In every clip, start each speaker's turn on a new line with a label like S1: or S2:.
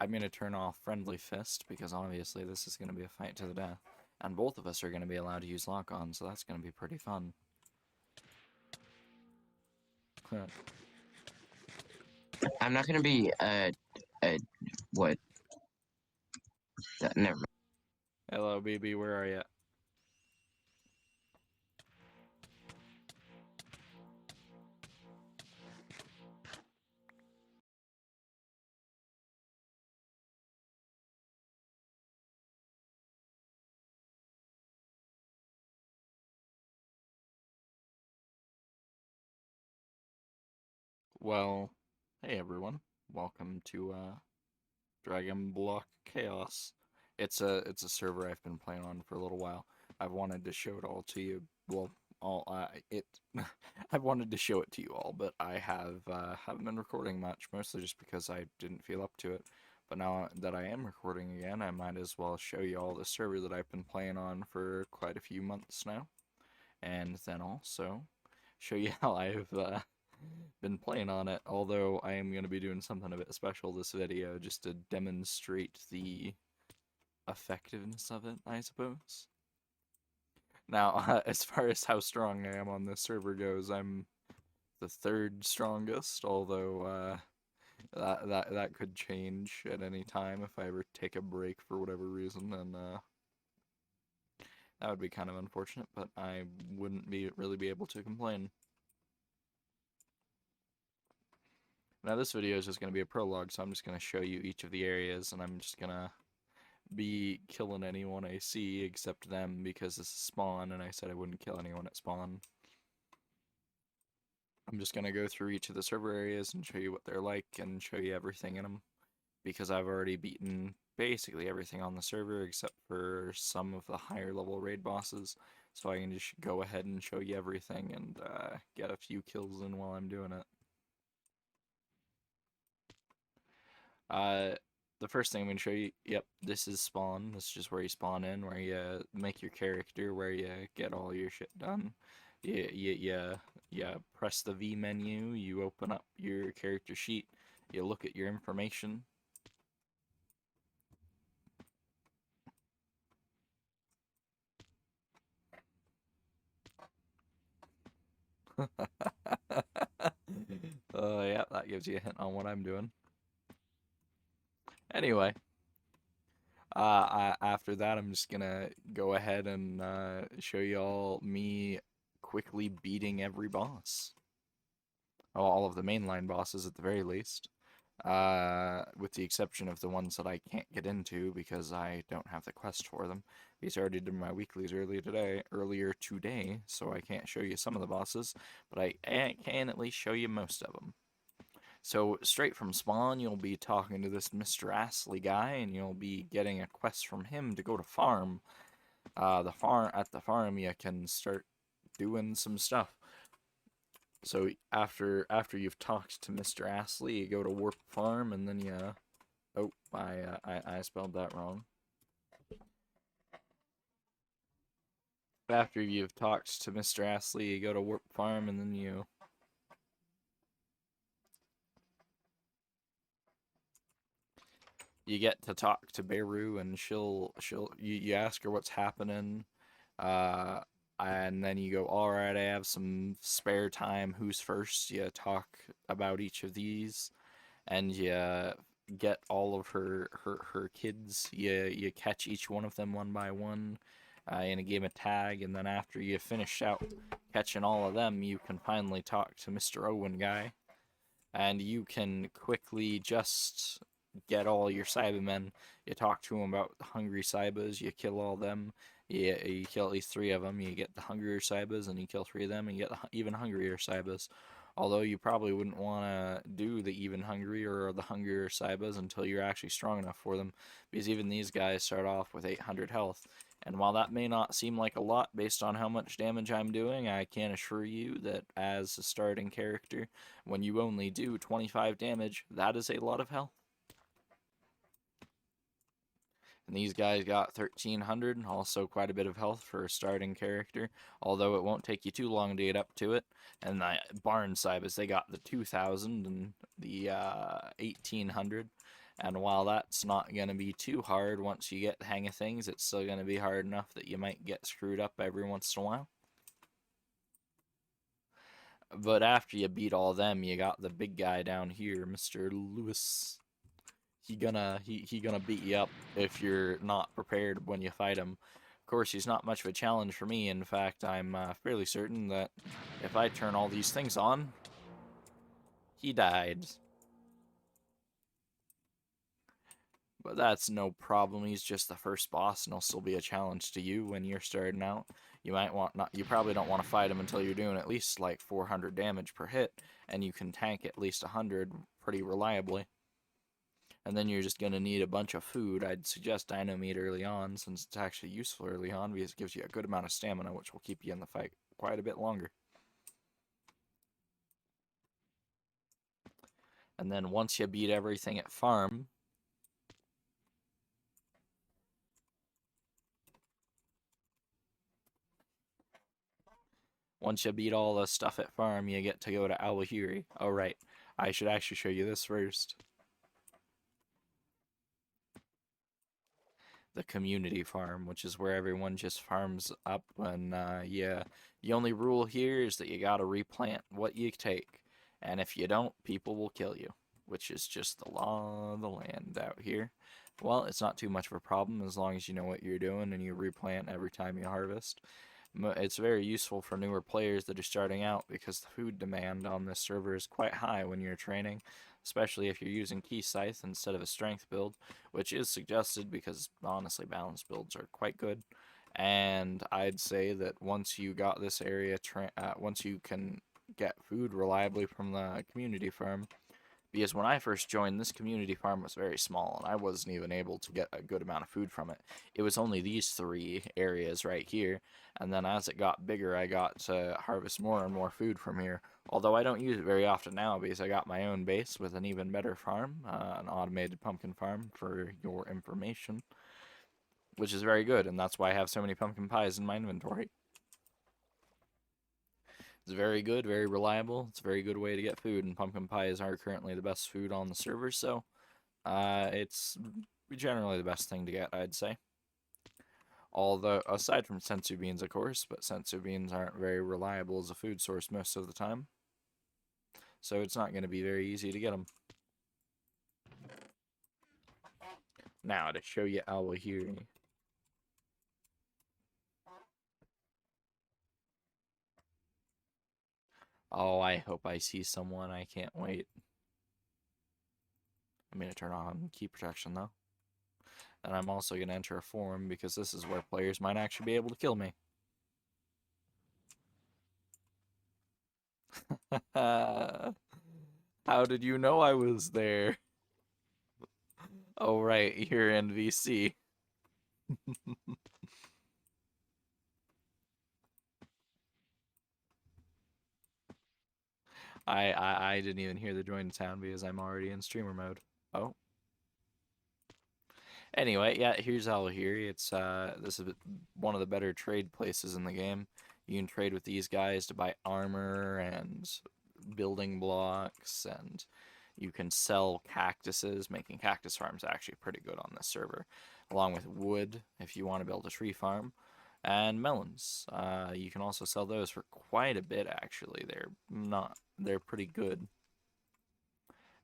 S1: I'm going to turn off Friendly Fist, because obviously this is going to be a fight to the death. And both of us are going to be allowed to use lock-on, so that's going to be pretty fun.
S2: I'm not gonna be what? Never mind.
S1: Hello, BB, where are you? Well, hey everyone. Welcome to Dragon Block Chaos. It's a server I've been playing on for a little while. I've wanted to show it all to you. Well, all it I've wanted to show it to you all, but I haven't been recording much, mostly just because I didn't feel up to it. But now that I am recording again, I might as well show you all the server that I've been playing on for quite a few months now, and then also show you how I've been playing on it, although I am going to be doing something a bit special this video just to demonstrate the effectiveness of it, I suppose. Now, as far as how strong I am on this server goes, I'm the third strongest, although that could change at any time if I ever take a break for whatever reason, and that would be kind of unfortunate, but I wouldn't really be able to complain. Now this video is just going to be a prologue, so I'm just going to show you each of the areas, and I'm just going to be killing anyone I see except them, because this is spawn, and I said I wouldn't kill anyone at spawn. I'm just going to go through each of the server areas and show you what they're like, and show you everything in them, because I've already beaten basically everything on the server except for some of the higher level raid bosses, so I can just go ahead and show you everything and get a few kills in while I'm doing it. The first thing I'm going to show you, yep, this is spawn. This is just where you spawn in, where you make your character, where you get all your shit done. You press the V menu, you open up your character sheet, you look at your information. Yeah, that gives you a hint on what I'm doing. Anyway, after that, I'm just gonna go ahead and show you all me quickly beating every boss. All of the mainline bosses at the very least. With the exception of the ones that I can't get into because I don't have the quest for them. Because I already did my weeklies earlier today, so I can't show you some of the bosses, but I can at least show you most of them. So straight from spawn, you'll be talking to this Mr. Astley guy, and you'll be getting a quest from him to go to farm. At the farm, you can start doing some stuff. So after you've talked to Mr. Astley, you go to Warp Farm, and then you... Oh, I spelled that wrong. After you've talked to Mr. Astley, you go to Warp Farm, and then you... You get to talk to Beru, and you ask her what's happening, and then you go, alright, I have some spare time, who's first? You talk about each of these, and you get all of her kids. You catch each one of them one by one in a game of tag, and then after you finish out catching all of them, you can finally talk to Mr. Owen guy, and you can quickly just get all your Cybermen. You talk to them about the hungry Cybers, you kill all them. You kill at least 3 of them, you get the hungrier Cybers, and you kill 3 of them, and you get the even hungrier Cybers. Although you probably wouldn't want to do the even hungrier or the hungrier Cybers until you're actually strong enough for them, because even these guys start off with 800 health. And while that may not seem like a lot based on how much damage I'm doing, I can assure you that as a starting character, when you only do 25 damage, that is a lot of health. And these guys got 1300, also quite a bit of health for a starting character, although it won't take you too long to get up to it. And the Barn Cybers, they got the 2000 and the 1800. And while that's not going to be too hard once you get the hang of things, it's still going to be hard enough that you might get screwed up every once in a while. But after you beat all them, you got the big guy down here, Mr. Lewis. He gonna beat you up if you're not prepared when you fight him. Of course, he's not much of a challenge for me. In fact, I'm fairly certain that if I turn all these things on, he died. But that's no problem. He's just the first boss, and he'll still be a challenge to you when you're starting out. You might want not. You probably don't want to fight him until you're doing at least like 400 damage per hit, and you can tank at least 100 pretty reliably. And then you're just going to need a bunch of food. I'd suggest dino meat early on, since it's actually useful early on, because it gives you a good amount of stamina, which will keep you in the fight quite a bit longer. And then once you beat everything at farm, once you beat all the stuff at farm, you get to go to Awahiri. Oh, right. I should actually show you this first. The community farm, which is where everyone just farms up. And yeah, the only rule here is that you gotta replant what you take. And if you don't, people will kill you, which is just the law of the land out here. Well, it's not too much of a problem as long as you know what you're doing and you replant every time you harvest. It's very useful for newer players that are starting out because the food demand on this server is quite high when you're training, especially if you're using Key Scythe instead of a strength build, which is suggested because honestly balanced builds are quite good. And I'd say that once you got this area, once you can get food reliably from the community farm, because when I first joined, this community farm was very small, and I wasn't even able to get a good amount of food from it. It was only these 3 areas right here, and then as it got bigger, I got to harvest more and more food from here. Although I don't use it very often now, because I got my own base with an even better farm, an automated pumpkin farm, for your information, which is very good, and that's why I have so many pumpkin pies in my inventory. It's very good, very reliable. It's a very good way to get food, and pumpkin pies are currently the best food on the server, so it's generally the best thing to get, I'd say. Although, aside from senzu beans, of course, but senzu beans aren't very reliable as a food source most of the time. So it's not going to be very easy to get them. Now, to show you Awahiri. Oh, I hope I see someone. I can't wait. I'm going to turn on key protection, though. And I'm also going to enter a forum, because this is where players might actually be able to kill me. How did you know I was there? Oh, right, you're NVC. I didn't even hear the join sound because I'm already in streamer mode. Oh. Anyway, yeah, here's Alahiri. It's this is one of the better trade places in the game. You can trade with these guys to buy armor and building blocks, and you can sell cactuses. Making cactus farms actually pretty good on this server, along with wood if you want to build a tree farm, and melons. You can also sell those for quite a bit actually. They're pretty good.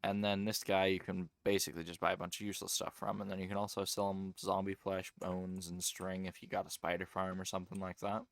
S1: And then this guy you can basically just buy a bunch of useless stuff from, and then you can also sell him zombie flesh, bones, and string if you got a spider farm or something like that.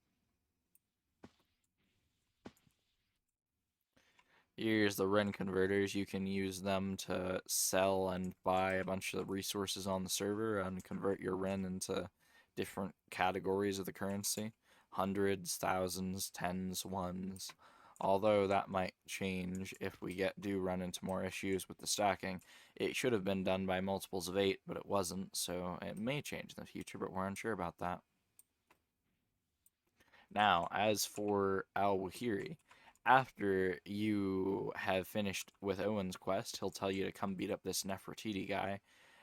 S1: Here's the Ren converters. You can use them to sell and buy a bunch of resources on the server and convert your Ren into different categories of the currency. Hundreds, thousands, tens, ones. Although that might change if we do run into more issues with the stacking. It should have been done by multiples of 8, but it wasn't, so it may change in the future, but we're unsure about that. Now, as for Al-Wahiri, after you have finished with Owen's quest, he'll tell you to come beat up this Nefertiti guy.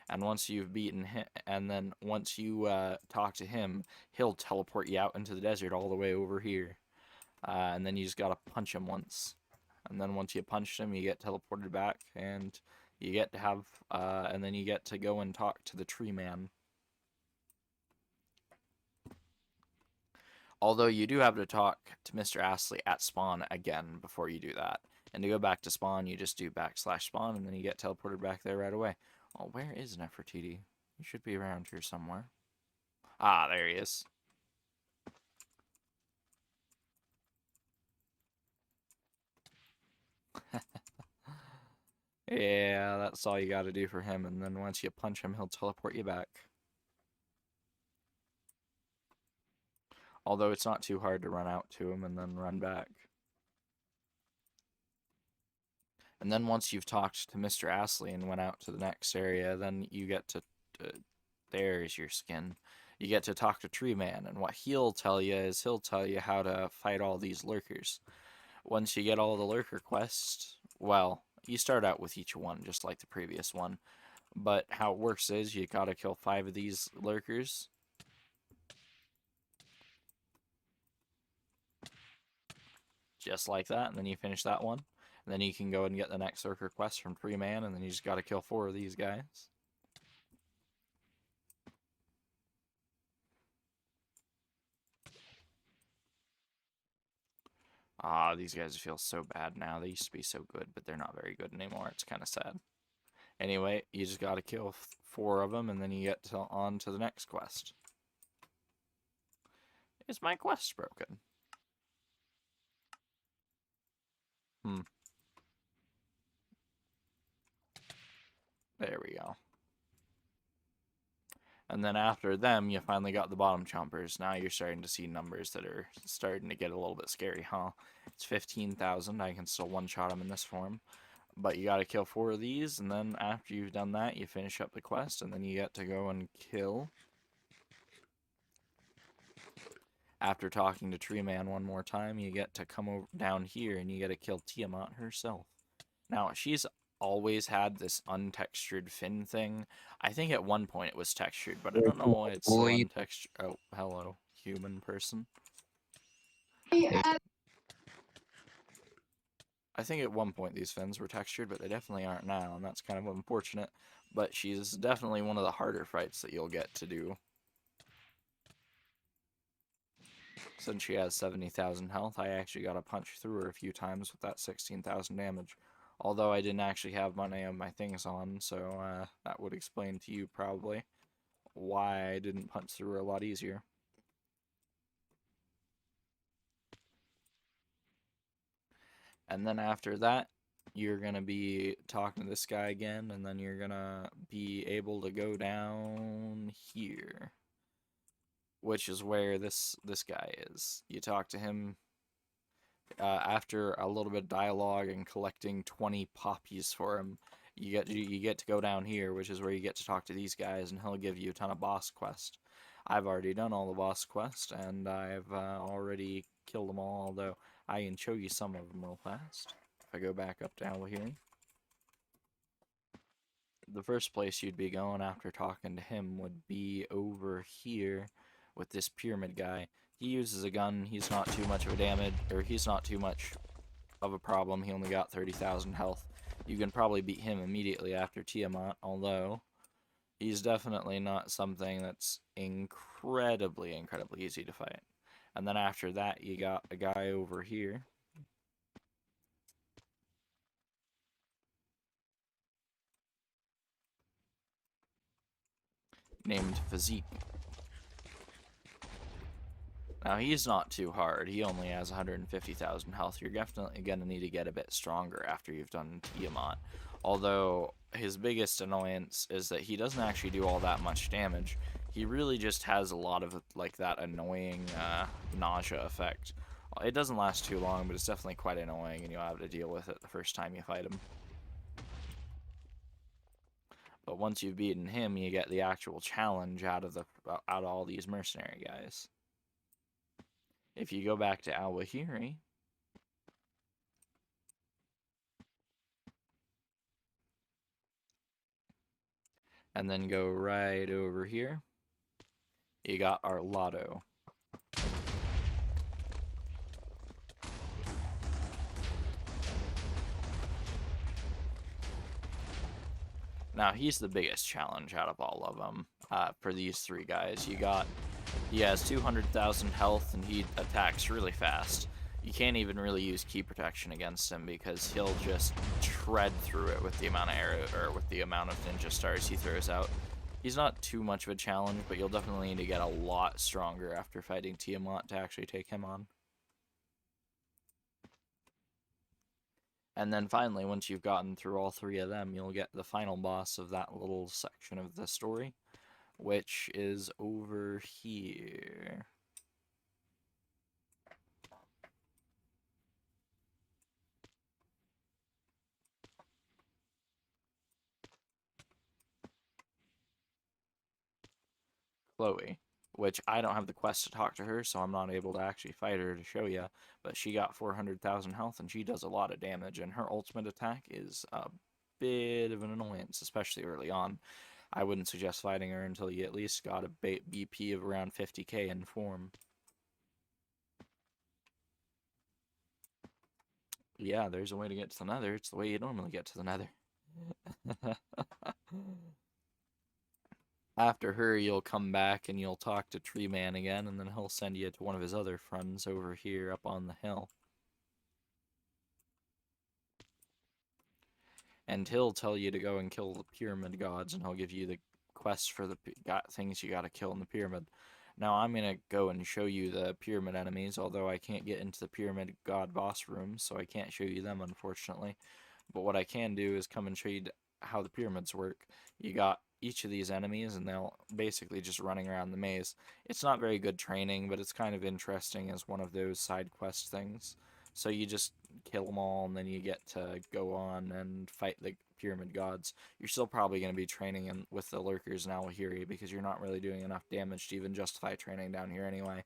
S1: And once you've beaten him, and then once you talk to him, he'll teleport you out into the desert all the way over here. And then you just gotta punch him once. And then once you punch him, you get teleported back, and You get to have, and then you get to go and talk to the tree man. Although you do have to talk to Mr. Astley at spawn again before you do that. And to go back to spawn, you just do /spawn, and then you get teleported back there right away. Oh, where is Nefertiti? He should be around here somewhere. Ah, there he is. Yeah, that's all you gotta do for him, and then once you punch him, he'll teleport you back. Although it's not too hard to run out to him and then run back. And then once you've talked to Mr. Astley and went out to the next area, then you get to... there's your skin. You get to talk to Tree Man, and what he'll tell you is he'll tell you how to fight all these lurkers. Once you get all the lurker quests, well, you start out with each one, just like the previous one. But how it works is you gotta kill 5 of these lurkers. Just like that, and then you finish that one. And then you can go and get the next lurker quest from Tree Man, and then you just gotta kill 4 of these guys. Ah, these guys feel so bad now. They used to be so good, but they're not very good anymore. It's kind of sad. Anyway, you just gotta kill 4 of them, and then you get on to the next quest. Is my quest broken? There we go. And then after them, you finally got the bottom chompers. Now you're starting to see numbers that are starting to get a little bit scary, huh? It's 15,000. I can still one-shot them in this form. But you gotta kill 4 of these, and then after you've done that, you finish up the quest, and then you get to go and kill... After talking to Tree Man one more time, you get to come over down here, and you get to kill Tiamat herself. Now, she's always had this untextured fin thing. I think at one point it was textured, but I don't know why it's still untextured. Oh, hello, human person. I think at one point these fins were textured, but they definitely aren't now, and that's kind of unfortunate. But she's definitely one of the harder fights that you'll get to do. Since she has 70,000 health, I actually got to punch through her a few times with that 16,000 damage. Although I didn't actually have any of my things on, so that would explain to you probably why I didn't punch through her a lot easier. And then after that, you're going to be talking to this guy again, and then you're going to be able to go down here, which is where this guy is. You talk to him after a little bit of dialogue and collecting 20 poppies for him. You get to go down here, which is where you get to talk to these guys, and he'll give you a ton of boss quests. I've already done all the boss quests, and I've already killed them all, although I can show you some of them real fast. If I go back up to Alahiri. The first place you'd be going after talking to him would be over here with this pyramid guy. He uses a gun, he's not too much of a damage, or he's not too much of a problem. He only got 30,000 health. You can probably beat him immediately after Tiamat, although he's definitely not something that's incredibly easy to fight. And then after that, you got a guy over here. Named Physique. Now, he's not too hard. He only has 150,000 health. You're definitely going to need to get a bit stronger after you've done Tiamat. Although, his biggest annoyance is that he doesn't actually do all that much damage. He really just has a lot of, like, that annoying nausea effect. It doesn't last too long, but it's definitely quite annoying, and you'll have to deal with it the first time you fight him. But once you've beaten him, you get the actual challenge out of all these mercenary guys. If you go back to Alwahiri, and then go right over here, you got our Lotto. Now, he's the biggest challenge out of all of them for these three guys. He has 200,000 health, and he attacks really fast. You can't even really use key protection against him because he'll just tread through it with the amount of arrow or with the amount of ninja stars he throws out. He's not too much of a challenge, but you'll definitely need to get a lot stronger after fighting Tiamat to actually take him on. And then finally, once you've gotten through all three of them, you'll get the final boss of that little section of the story, which is over here. Chloe, which I don't have the quest to talk to her, so I'm not able to actually fight her to show you, but she got 400,000 health, and she does a lot of damage, and her ultimate attack is a bit of an annoyance, especially early on. I wouldn't suggest fighting her until you at least got a BP of around 50k in form. Yeah, there's a way to get to the nether. It's the way you normally get to the nether. After her, you'll come back and you'll talk to Tree Man again, and then he'll send you to one of his other friends over here up on the hill. And he'll tell you to go and kill the pyramid gods, and he'll give you the quest for the things you gotta kill in the pyramid. Now I'm gonna go and show you the pyramid enemies, although I can't get into the pyramid god boss room, so I can't show you them, unfortunately. But what I can do is come and show you how the pyramids work. You got each of these enemies, and they'll basically just running around the maze. It's not very good training, but it's kind of interesting as one of those side quest things. So you just kill them all, and then you get to go on and fight the pyramid gods. You're still probably going to be training with the lurkers and Alahiri because you're not really doing enough damage to even justify training down here anyway.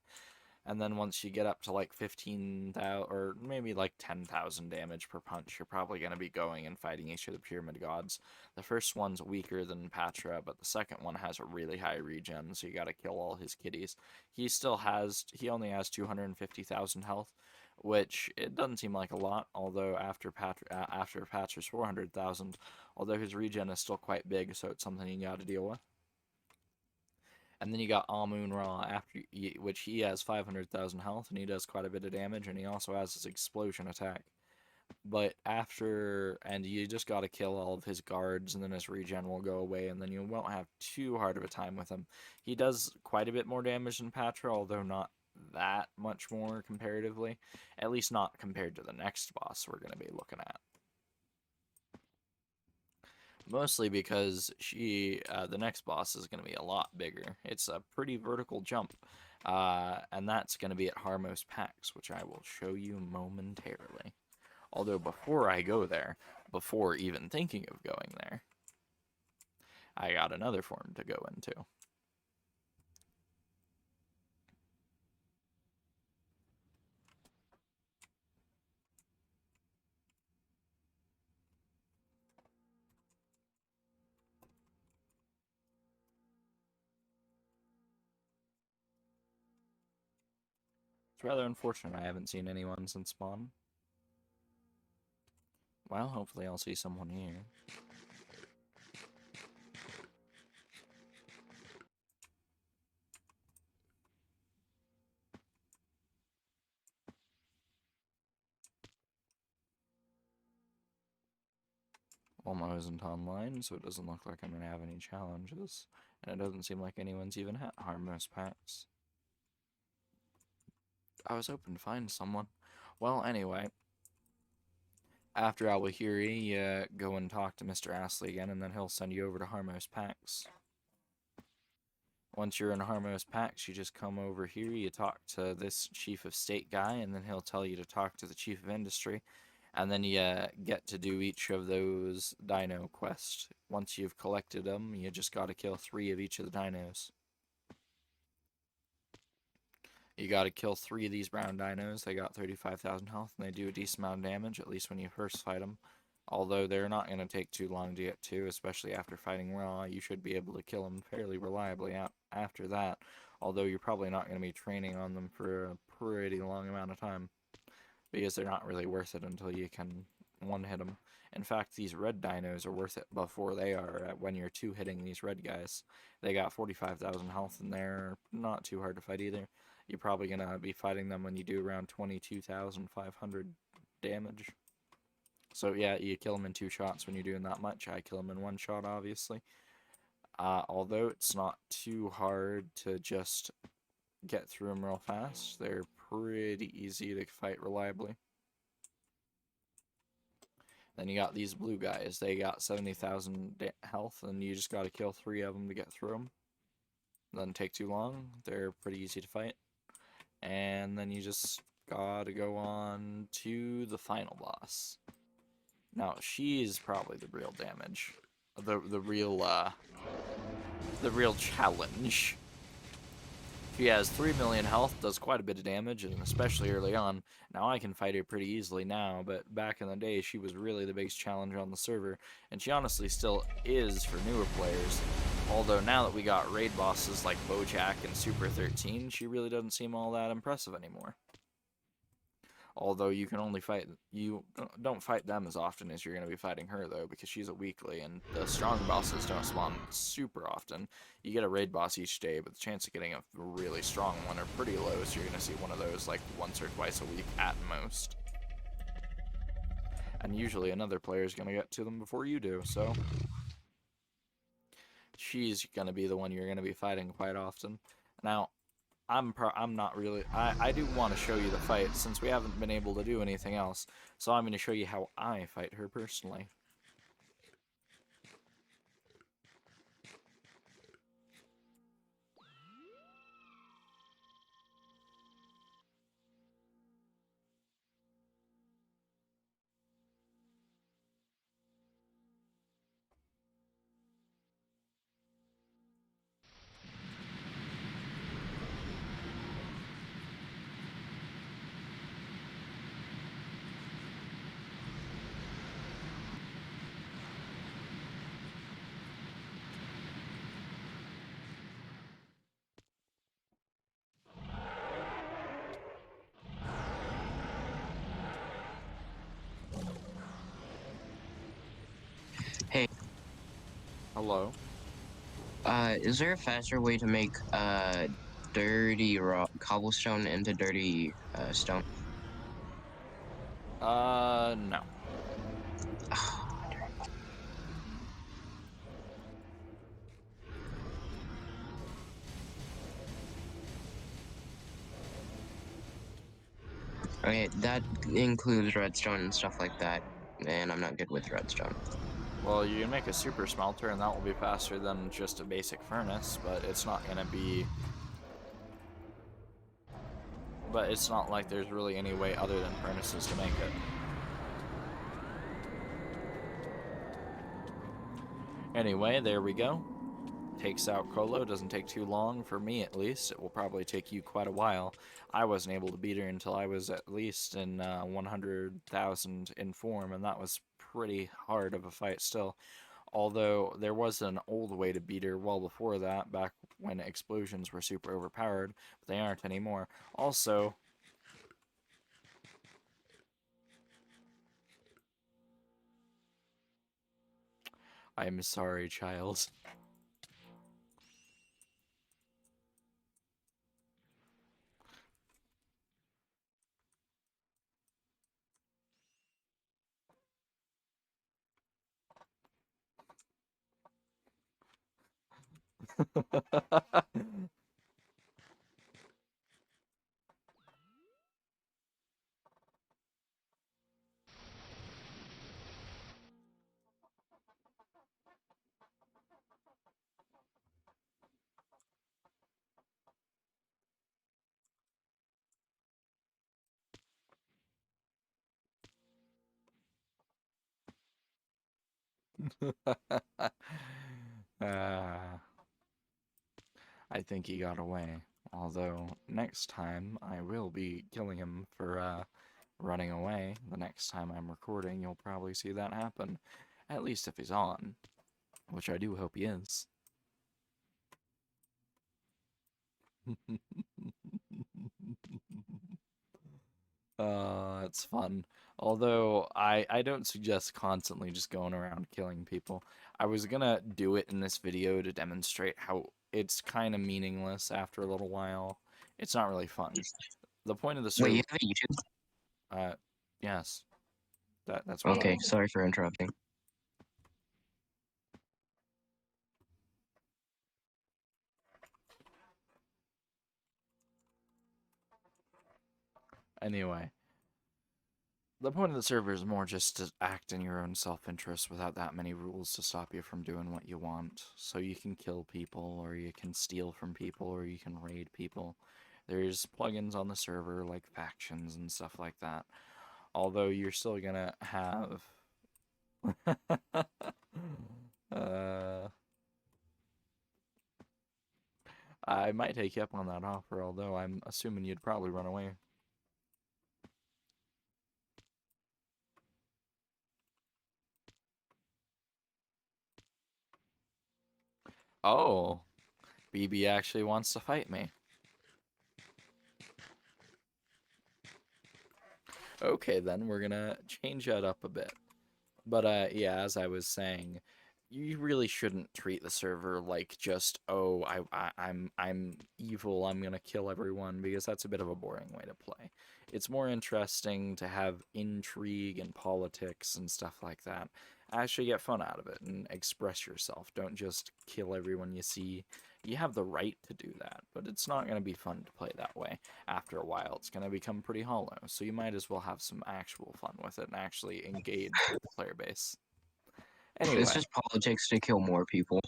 S1: And then once you get up to like 15,000 or maybe like 10,000 damage per punch, you're probably going to be going and fighting each of the pyramid gods. The first one's weaker than Patra, but the second one has a really high regen, so you got to kill all his kitties. He only has 250,000 health, which it doesn't seem like a lot, although after Patra's 400,000, although his regen is still quite big, so it's something you got to deal with. And then you got Amun Ra, which he has 500,000 health, and he does quite a bit of damage, and he also has his explosion attack. But and you just gotta kill all of his guards, and then his regen will go away, and then you won't have too hard of a time with him. He does quite a bit more damage than Patra, although not that much more comparatively. At least not compared to the next boss we're going to be looking at. Mostly because the next boss is going to be a lot bigger. It's a pretty vertical jump, and that's going to be at Harmos Pax, which I will show you momentarily. Although before I go there, before even thinking of going there, I got another form to go into. It's rather unfortunate I haven't seen anyone since spawn. Well, hopefully I'll see someone here. Well, I wasn't online, so it doesn't look like I'm going to have any challenges. And it doesn't seem like anyone's even at Harmos Pax. I was hoping to find someone. Well, anyway, after Alwahiri, go and talk to Mr. Astley again, and then he'll send you over to Harmos Pax. Once you're in Harmos Pax, you just come over here, you talk to this Chief of State guy, and then he'll tell you to talk to the Chief of Industry, and then you get to do each of those Dino quests. Once you've collected them, you just gotta kill 3 of each of the dinos. You gotta kill 3 of these brown dinos. They got 35,000 health, and they do a decent amount of damage, at least when you first fight them. Although they're not going to take too long to get to, especially after fighting Raw, you should be able to kill them fairly reliably after that. Although you're probably not going to be training on them for a pretty long amount of time, because they're not really worth it until you can one-hit them. In fact, these red dinos are worth it before they are when you're two-hitting these red guys. They got 45,000 health, and they're not too hard to fight either. You're probably going to be fighting them when you do around 22,500 damage. So yeah, you kill them in 2 shots when you're doing that much. I kill them in 1 shot, obviously. Although it's not too hard to just get through them real fast, they're pretty easy to fight reliably. Then you got these blue guys. They got 70,000 health, and you just got to kill 3 of them to get through them. Doesn't take too long. They're pretty easy to fight. And then you just gotta go on to the final boss. Now, she's probably the real damage. The real challenge. She has 3 million health, does quite a bit of damage, and especially early on. Now I can fight her pretty easily now, but back in the day, she was really the biggest challenge on the server, and she honestly still is for newer players. Although now that we got raid bosses like Bojack and Super 13, she really doesn't seem all that impressive anymore. Although you can only fight, you don't fight them as often as you're going to be fighting her, though, because she's a weekly, and the strong bosses don't spawn super often. You get a raid boss each day, but the chance of getting a really strong one are pretty low, so you're going to see one of those like once or twice a week at most. And usually another player is going to get to them before you do, so she's going to be the one you're going to be fighting quite often. Now, I'm not really... I do want to show you the fight, since we haven't been able to do anything else. So I'm going to show you how I fight her personally.
S2: Hey,
S1: Hello?
S2: is there a faster way to make dirty cobblestone into dirty stone?
S1: No.
S2: Okay, that includes redstone and stuff like that, and I'm not good with redstone.
S1: Well, you can make a super smelter, and that will be faster than just a basic furnace, but it's not going to be... But it's not like there's really any way other than furnaces to make it. Anyway, there we go. Takes out Colo, doesn't take too long, for me at least. It will probably take you quite a while. I wasn't able to beat her until I was at least in 100,000 in form, and that was pretty hard of a fight still. Although there was an old way to beat her well before that, back when explosions were super overpowered, but they aren't anymore. Also, I'm sorry, child. uh, I think he got away. Although, next time, I will be killing him for, running away. The next time I'm recording, you'll probably see that happen. At least if he's on. Which I do hope he is. It's fun. Although I don't suggest constantly just going around killing people. I was gonna do it in this video to demonstrate how it's kind of meaningless after a little while. It's not really fun. The point of the
S2: Wait, you
S1: server,
S2: have a YouTube?
S1: uh, yes, that's what I
S2: Okay,
S1: do.
S2: sorry for interrupting.
S1: Anyway, the point of the server is more just to act in your own self-interest without that many rules to stop you from doing what you want. So you can kill people, or you can steal from people, or you can raid people. There's plugins on the server like factions and stuff like that. Although you're still gonna have uh, I might take you up on that offer, although I'm assuming you'd probably run away. Oh, BB actually wants to fight me. Okay, then we're gonna change that up a bit. But yeah, as I was saying, you really shouldn't treat the server like just, oh, I'm evil, I'm gonna kill everyone, because that's a bit of a boring way to play. It's more interesting to have intrigue and politics and stuff like that. Actually get fun out of it and express yourself. Don't just kill everyone you see. You have the right to do that, but it's not gonna be fun to play that way. After a while, it's gonna become pretty hollow, so you might as well have some actual fun with it and actually engage with the player base.
S2: It's
S1: Anyway,
S2: just politics to kill more people.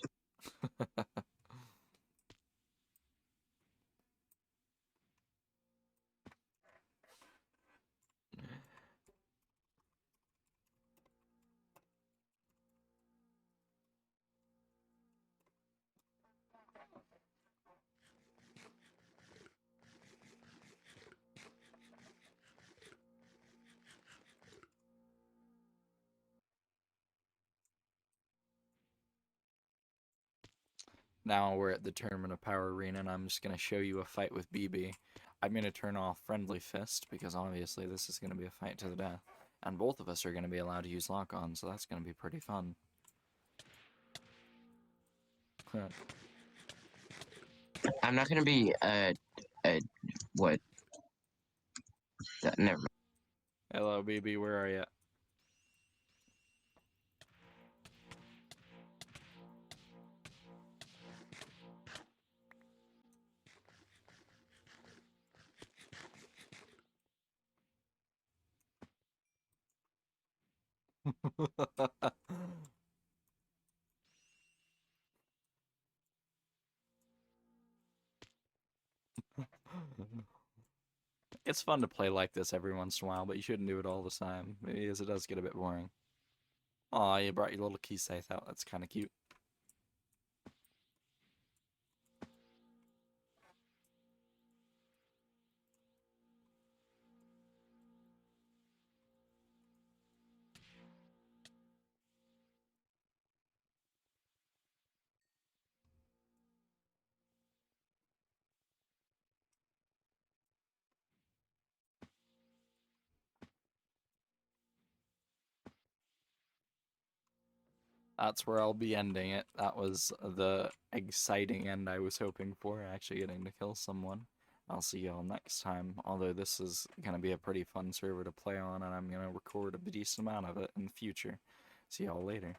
S1: now we're at the Tournament of Power Arena, and I'm just going to show you a fight with BB. I'm going to turn off Friendly Fist, because obviously this is going to be a fight to the death. And both of us are going to be allowed to use lock-on, so that's going to be pretty fun.
S2: I'm not gonna be what? Never mind.
S1: Hello, BB, where are you? It's fun to play like this every once in a while, but you shouldn't do it all the time, because it does get a bit boring. Aw, you brought your little key safe out. That's kind of cute. That's where I'll be ending it. That was the exciting end I was hoping for, actually getting to kill someone. I'll see y'all next time, although this is going to be a pretty fun server to play on, and I'm going to record a decent amount of it in the future. See y'all later.